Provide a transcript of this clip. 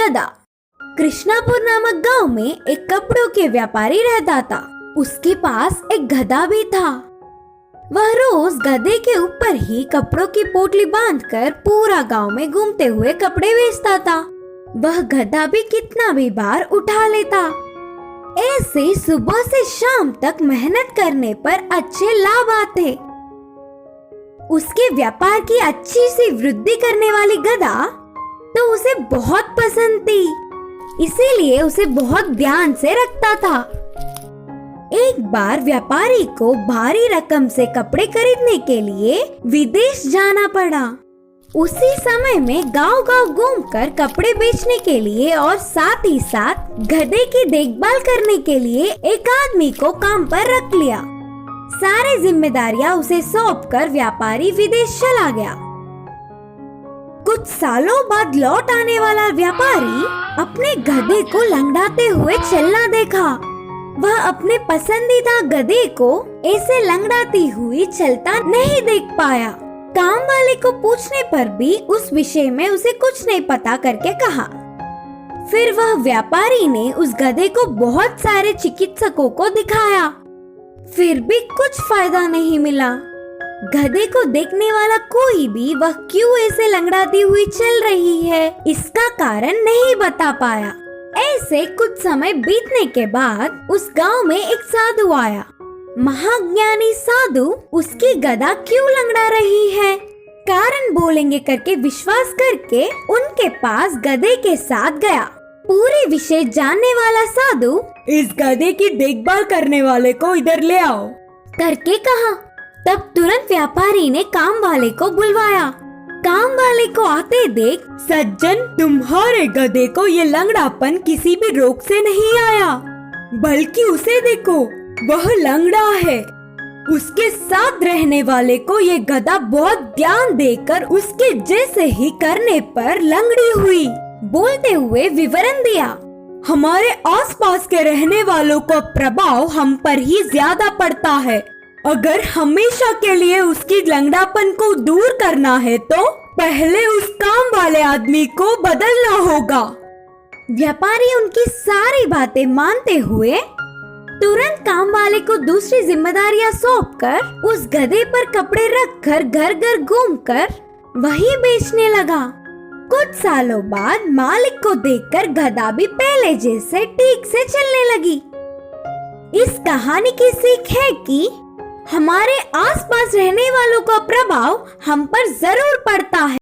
गधा। कृष्णापुर नामक गांव में एक कपड़ों के व्यापारी रहता था। उसके पास एक गधा भी था। वह रोज गधे के ऊपर ही कपड़ों की पोटली बांधकर पूरा गांव में घूमते हुए कपड़े बेचता था। वह गधा भी कितना भी बार उठा लेता। ऐसे सुबह से शाम तक मेहनत करने पर अच्छे लाभ आते। उसके व्यापार की अच्छी सी वृद्धि करने वाली गधा तो उसे बहुत पसंद थी, इसीलिए उसे बहुत ध्यान से रखता था। एक बार व्यापारी को भारी रकम से कपड़े खरीदने के लिए विदेश जाना पड़ा। उसी समय में गांव-गांव घूमकर कपड़े बेचने के लिए और साथ ही साथ गधे की देखभाल करने के लिए एक आदमी को काम पर रख लिया। सारी जिम्मेदारियां उसे सौंपकर व्यापारी विदेश चला गया। कुछ सालों बाद लौट आने वाला व्यापारी अपने गधे को लंगड़ाते हुए चलना देखा। वह अपने पसंदीदा गधे को ऐसे लंगड़ाती हुई चलता नहीं देख पाया। काम वाले को पूछने पर भी उस विषय में उसे कुछ नहीं पता करके कहा। फिर वह व्यापारी ने उस गधे को बहुत सारे चिकित्सकों को दिखाया, फिर भी कुछ फायदा नहीं मिला। गधे को देखने वाला कोई भी वह क्यों ऐसे लंगड़ाती हुई चल रही है, इसका कारण नहीं बता पाया। ऐसे कुछ समय बीतने के बाद उस गांव में एक साधु आया। महाज्ञानी साधु उसकी गधा क्यों लंगड़ा रही है कारण बोलेंगे करके विश्वास करके उनके पास गधे के साथ गया। पूरे विषय जानने वाला साधु इस गधे की देखभाल करने वाले को इधर ले आओ करके कहा। तब तुरंत व्यापारी ने काम वाले को बुलवाया। काम वाले को आते देख, सज्जन, तुम्हारे गधे को ये लंगड़ापन किसी भी रोग से नहीं आया, बल्कि उसे देखो, वह लंगड़ा है। उसके साथ रहने वाले को ये गधा बहुत ध्यान देकर उसके जैसे ही करने पर लंगड़ी हुई। बोलते हुए विवरण दिया। हमारे आसपास के रहने वालों का प्रभाव हम पर ही ज्यादा पड़ता है। अगर हमेशा के लिए उसकी लंगड़ापन को दूर करना है तो पहले उस काम वाले आदमी को बदलना होगा। व्यापारी उनकी सारी बातें मानते हुए तुरंत काम वाले को दूसरी जिम्मेदारियां सौंपकर उस गधे पर कपड़े रखकर घर घर घूमकर वही बेचने लगा। कुछ सालों बाद मालिक को देखकर गधा भी पहले जैसे ठीक से चलने लगी। इस कहानी की सीख है कि हमारे आसपास रहने वालों का प्रभाव हम पर जरूर पड़ता है।